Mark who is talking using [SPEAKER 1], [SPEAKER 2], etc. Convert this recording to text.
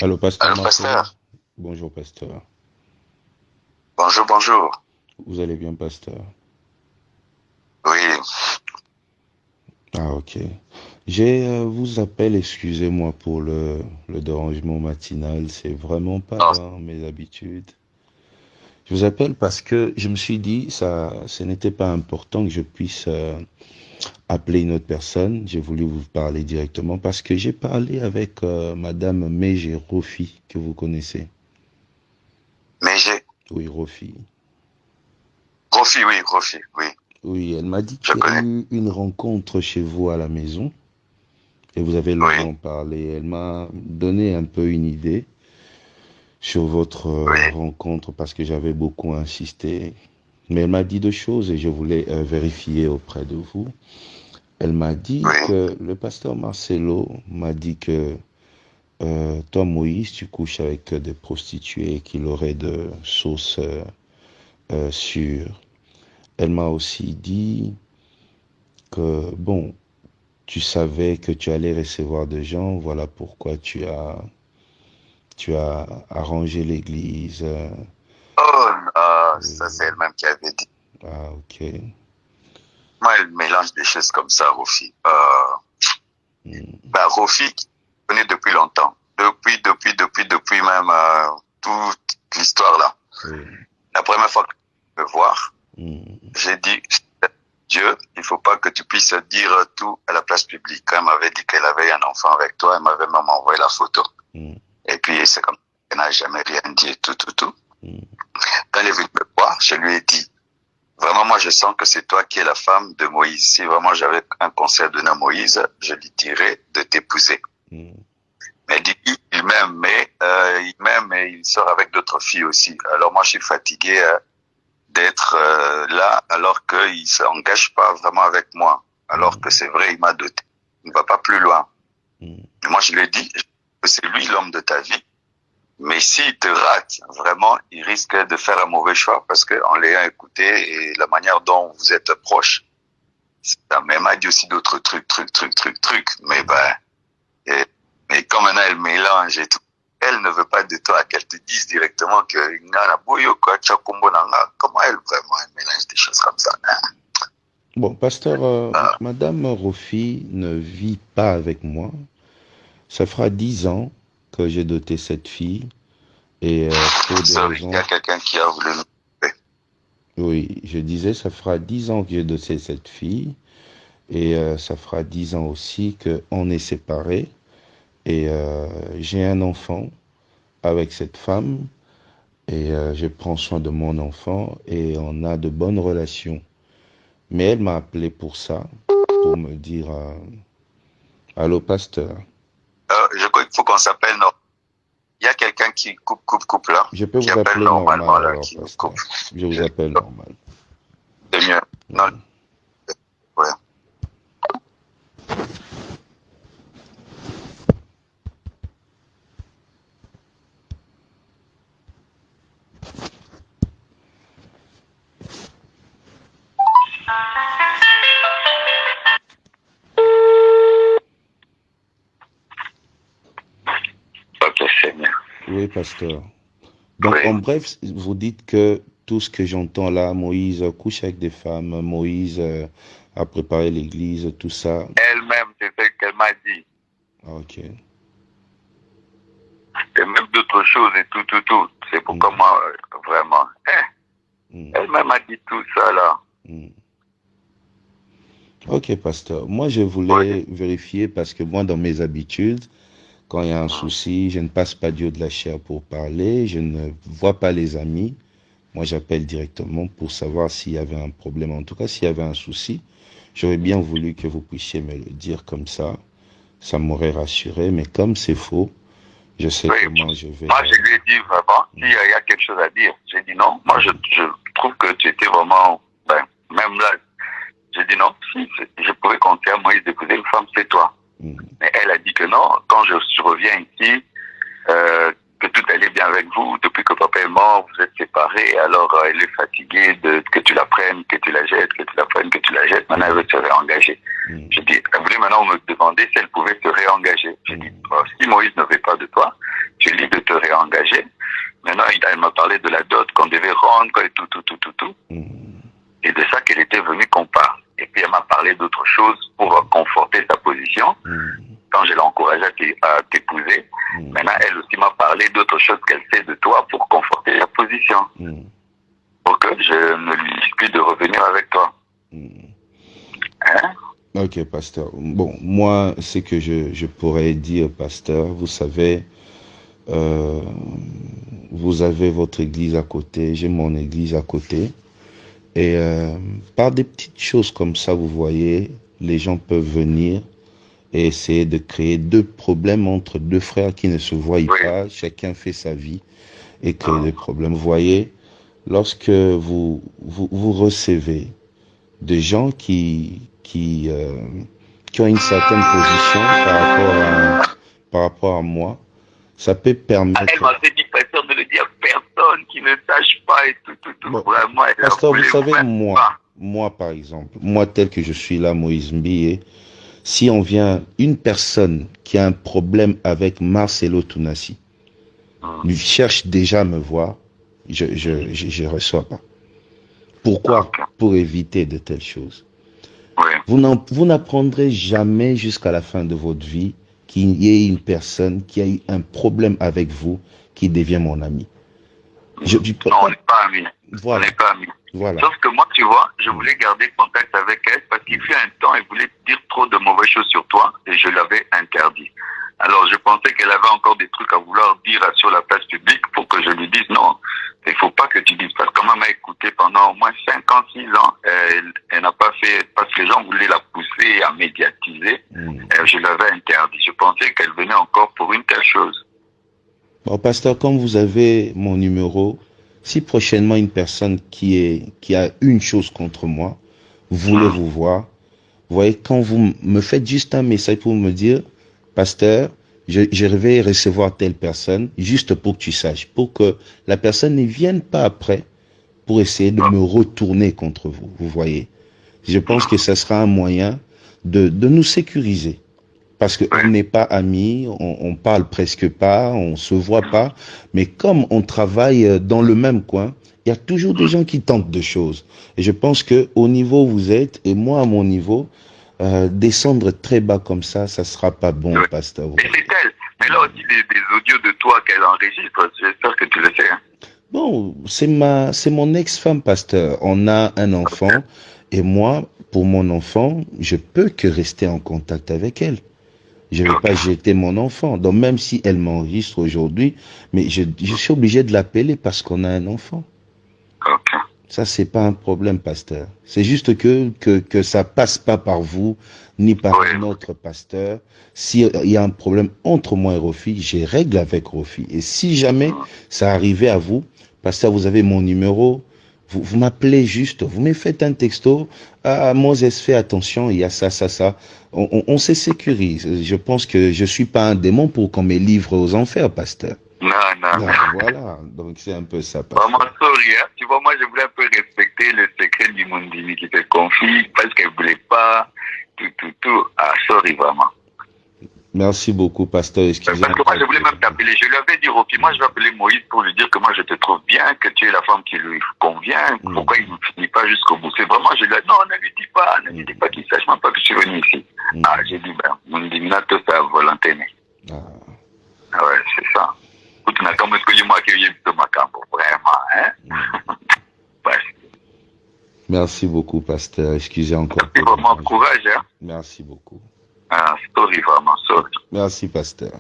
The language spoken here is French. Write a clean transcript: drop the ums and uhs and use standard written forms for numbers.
[SPEAKER 1] Allô, pasteur
[SPEAKER 2] Allô,
[SPEAKER 1] Marcelo.
[SPEAKER 2] pasteur.
[SPEAKER 1] Bonjour, pasteur.
[SPEAKER 2] Bonjour, bonjour.
[SPEAKER 1] Vous allez bien, pasteur?
[SPEAKER 2] Oui,
[SPEAKER 1] Ah, ok. J'ai vous appelle, excusez-moi pour le dérangement matinal, c'est vraiment pas
[SPEAKER 2] non,
[SPEAKER 1] dans mes habitudes. Je vous appelle parce que je me suis dit, ça, ce n'était pas important que je puisse appeler une autre personne. J'ai voulu vous parler directement parce que j'ai parlé avec Madame Meije Rofi, que vous connaissez.
[SPEAKER 2] mais j'ai...
[SPEAKER 1] Oui, Rofi.
[SPEAKER 2] Rofi, oui,
[SPEAKER 1] Oui, elle m'a dit
[SPEAKER 2] je
[SPEAKER 1] qu'il y a
[SPEAKER 2] connais.
[SPEAKER 1] eu une rencontre chez vous à la maison. Et vous avez
[SPEAKER 2] Oui,
[SPEAKER 1] longuement parlé. Elle m'a donné un peu une idée sur votre
[SPEAKER 2] oui,
[SPEAKER 1] rencontre parce que j'avais beaucoup insisté. Mais elle m'a dit deux choses et je voulais vérifier auprès de vous. Elle m'a dit
[SPEAKER 2] oui.
[SPEAKER 1] que le pasteur Marcelo m'a dit que toi, Moïse, tu couches avec des prostituées, qu'il aurait de sources sûres. Elle m'a aussi dit que, bon, tu savais que tu allais recevoir des gens, voilà pourquoi tu as arrangé l'église.
[SPEAKER 2] Oh, non, ça c'est
[SPEAKER 1] Oui.
[SPEAKER 2] elle-même qui avait dit.
[SPEAKER 1] Ah, ok.
[SPEAKER 2] Moi, elle mélange des choses comme ça, Rofi.
[SPEAKER 1] Hmm.
[SPEAKER 2] Bah, Rofi, qui connaît depuis longtemps. Depuis même toute l'histoire là.
[SPEAKER 1] Oui.
[SPEAKER 2] La première fois que je me voir,
[SPEAKER 1] Hmm.
[SPEAKER 2] j'ai dit, Dieu, il faut pas que tu puisses dire tout à la place publique. Quand elle m'avait dit qu'elle avait un enfant avec toi, elle m'avait même envoyé la photo.
[SPEAKER 1] Hmm.
[SPEAKER 2] Et puis, c'est comme, elle n'a jamais rien dit, tout.
[SPEAKER 1] Hmm.
[SPEAKER 2] Quand elle est venue me voir, je lui ai dit, vraiment, moi, je sens que c'est toi qui es la femme de Moïse. Si vraiment j'avais un conseil à donner à Moïse, je lui dirais de t'épouser.
[SPEAKER 1] Hmm.
[SPEAKER 2] Mais elle dit, il m'aime, mais il m'aime et il sort avec d'autres filles aussi. Alors moi, je suis fatigué d'être là alors qu'il s'engage pas vraiment avec moi. Alors que
[SPEAKER 1] Hmm.
[SPEAKER 2] c'est vrai, il m'a doté. Il ne va pas plus loin.
[SPEAKER 1] Hmm.
[SPEAKER 2] Et moi, je lui ai dit que c'est lui l'homme de ta vie. Mais s'il te rate, vraiment, il risque de faire un mauvais choix parce qu'en l'ayant écouté et la manière dont vous êtes proche, ça m'a dit aussi d'autres trucs. Mais
[SPEAKER 1] Hmm.
[SPEAKER 2] mais quand maintenant elle mélange et tout, elle ne veut pas de toi, qu'elle te dise directement que ngana boyo quoi, chakumbo nanga. Comment elle vraiment elle mélange des choses comme ça? Hein?
[SPEAKER 1] Bon, pasteur,
[SPEAKER 2] Ah,
[SPEAKER 1] Madame Rofi ne vit pas avec moi. Ça fera 10 ans que j'ai doté cette fille et pour des
[SPEAKER 2] sorry, il y a
[SPEAKER 1] raisons.
[SPEAKER 2] quelqu'un qui a voulu nous.
[SPEAKER 1] Oui, je disais, ça fera 10 ans que j'ai doté cette fille et ça fera 10 ans aussi qu'on est séparés et j'ai un enfant avec cette femme et je prends soin de mon enfant et on a de bonnes relations. Mais elle m'a appelé pour ça, pour me dire, allô pasteur,
[SPEAKER 2] Je crois qu'il faut qu'on s'appelle. Il y a quelqu'un qui coupe là,
[SPEAKER 1] je peux
[SPEAKER 2] qui
[SPEAKER 1] vous
[SPEAKER 2] appelle
[SPEAKER 1] appeler normal
[SPEAKER 2] normalement là,
[SPEAKER 1] alors
[SPEAKER 2] qui nous coupe.
[SPEAKER 1] pasteur, je vous appelle normal.
[SPEAKER 2] C'est mieux. Non,
[SPEAKER 1] Mm.
[SPEAKER 2] ouais. Ok, c'est mieux.
[SPEAKER 1] Oui pasteur. Donc
[SPEAKER 2] Oui.
[SPEAKER 1] en bref, vous dites que tout ce que j'entends là, Moïse couche avec des femmes, Moïse a préparé l'église, tout ça.
[SPEAKER 2] Elle-même, c'est ce qu'elle m'a dit.
[SPEAKER 1] Ah, ok.
[SPEAKER 2] Et même d'autres choses et tout. C'est pourquoi
[SPEAKER 1] Mm.
[SPEAKER 2] moi, vraiment.
[SPEAKER 1] Mm.
[SPEAKER 2] Elle-même a dit tout ça là.
[SPEAKER 1] Mm. Ok, pasteur. Moi, je
[SPEAKER 2] Oui.
[SPEAKER 1] voulais vérifier parce que moi, dans mes habitudes, quand il y a un
[SPEAKER 2] Mm.
[SPEAKER 1] souci, je ne passe pas Dieu de la chair pour parler, je ne vois pas les amis. Moi, j'appelle directement pour savoir s'il y avait un problème. En tout cas, s'il y avait un souci, j'aurais bien voulu que vous puissiez me le dire comme ça. Ça m'aurait rassuré. Mais comme c'est faux, je sais
[SPEAKER 2] Oui.
[SPEAKER 1] comment je vais.
[SPEAKER 2] Moi, je lui ai dit vraiment, s'il
[SPEAKER 1] Mm,
[SPEAKER 2] y a quelque chose à dire. J'ai dit non. Moi,
[SPEAKER 1] mm,
[SPEAKER 2] je trouve que tu étais vraiment, ben, même là, j'ai dit non. Si je pouvais compter à Moïse d'épouser une femme, c'est toi.
[SPEAKER 1] mm,
[SPEAKER 2] Mais elle a dit que non. Quand je reviens ici, que tout allait bien avec vous, depuis que papa est mort, vous êtes séparés, alors elle est fatiguée de que tu la prennes, que tu la jettes, que tu la prennes, que tu la jettes, maintenant elle veut se réengager. Je
[SPEAKER 1] mm,
[SPEAKER 2] dis, elle voulait maintenant me demander si elle pouvait se réengager. Je dis,
[SPEAKER 1] mm,
[SPEAKER 2] bon, si Moïse ne veut pas de toi, tu es libre de te réengager. Maintenant, elle m'a parlé de la dot qu'on devait rendre, et tout. Et de ça qu'elle était venue qu'on parle. Et puis elle m'a parlé d'autres choses pour conforter sa position. Quand je l'ai encouragée à t'épouser, maintenant elle aussi m'a parlé d'autres choses qu'elle sait de toi pour conforter sa position. Pour que je ne lui dise plus de revenir avec toi. Hein?
[SPEAKER 1] Ok, pasteur. Bon, moi, ce que je pourrais dire, pasteur, vous savez, vous avez votre église à côté, j'ai mon église à côté. Et par des petites choses comme ça, vous voyez, les gens peuvent venir et essayer de créer deux problèmes entre deux frères qui ne se voient pas, chacun fait sa vie et créer des problèmes. Vous voyez, lorsque vous recevez des gens qui ont une certaine position par rapport à moi, ça peut permettre...
[SPEAKER 2] Elle m'a dit, pasteur, de le dire à personne qui ne sache pas et tout.
[SPEAKER 1] Bon,
[SPEAKER 2] Vraiment,
[SPEAKER 1] pasteur, vous savez, moi, par exemple, moi tel que je suis là, Moïse Mbié, si on vient, une personne qui a un problème avec Marcelo Tounassi, lui cherche déjà à me voir, je reçois pas. Pourquoi? Pour éviter de telles choses. Vous n'apprendrez jamais jusqu'à la fin de votre vie qu'il y ait une personne qui a eu un problème avec vous qui devient mon ami.
[SPEAKER 2] Non, on n'est pas amis.
[SPEAKER 1] Voilà.
[SPEAKER 2] On n'est pas amis.
[SPEAKER 1] Voilà.
[SPEAKER 2] Sauf que moi, tu vois, je voulais garder contact avec elle parce qu'il fut un temps, elle voulait dire trop de mauvaises choses sur toi et je l'avais interdit. Alors, je pensais qu'elle avait encore des trucs à vouloir dire sur la place publique pour que je lui dise non, il faut pas que tu dises. Parce que maman m'a écouté pendant au moins 5 ans, 6 ans. Elle n'a pas fait, parce que les gens voulaient la pousser à médiatiser. Je l'avais interdit. Je pensais qu'elle venait encore pour une telle chose.
[SPEAKER 1] Bon, pasteur, comme vous avez mon numéro, si prochainement une personne qui a une chose contre moi voulait vous voir, vous voyez, quand vous me faites juste un message pour me dire, pasteur, je vais recevoir telle personne, juste pour que tu saches, pour que la personne ne vienne pas après pour essayer de me retourner contre vous, vous voyez. Je pense que ce sera un moyen de nous sécuriser. Parce qu'on n'est pas amis, on parle presque pas, on se voit pas, mais comme on travaille dans le même coin, il y a toujours des gens qui tentent de choses. Et je pense que au niveau où vous êtes, et moi à mon niveau, descendre très bas comme ça sera pas bon, pasteur.
[SPEAKER 2] Et c'est elle. Mais là aussi des audios de toi qu'elle enregistre, j'espère que tu le sais. Hein.
[SPEAKER 1] Bon, c'est mon ex-femme, pasteur. On a un enfant, et moi, pour mon enfant, je peux que rester en contact avec elle. Je ne vais pas jeter mon enfant. Donc même si elle m'enregistre aujourd'hui, mais je suis obligé de l'appeler parce qu'on a un enfant. Ça, c'est pas un problème, pasteur. C'est juste que ça passe pas par vous, ni par un autre pasteur. S'il y a un problème entre moi et Rofi, j'ai règle avec Rofi. Et si jamais ça arrivait à vous, pasteur, vous avez mon numéro, vous m'appelez juste, vous me faites un texto. Ah, Moses, fais attention, il y a ça. On se sécurise. Je pense que je suis pas un démon pour qu'on me livre aux enfers, pasteur.
[SPEAKER 2] Non.
[SPEAKER 1] Voilà, donc c'est un peu ça, pasteur.
[SPEAKER 2] Vraiment, sorry, hein. Tu vois, moi, je voulais un peu respecter le secret du Mundimi qui te confie parce qu'elle voulait pas tout. Ah, sorry, vraiment.
[SPEAKER 1] Merci beaucoup, pasteur. Excusez-moi.
[SPEAKER 2] Parce que moi, je voulais même t'appeler. Je lui avais dit, Rocky, moi, je vais appeler Moïse pour lui dire que moi, je te trouve bien, que tu es la femme qui lui convient. Pourquoi il ne finit pas jusqu'au bout? C'est vraiment, je lui ai dit, non, ne lui dis pas qu'il sache même pas que je suis venu ici. Ah, j'ai dit, Mundimi, tout ça, volonté. Ah ouais, c'est ça. Vraiment, hein?
[SPEAKER 1] Merci beaucoup, pasteur. Excusez encore.
[SPEAKER 2] Merci vraiment, courage, hein?
[SPEAKER 1] Merci beaucoup.
[SPEAKER 2] Ah, sorry, vraiment, sorry.
[SPEAKER 1] Merci, pasteur.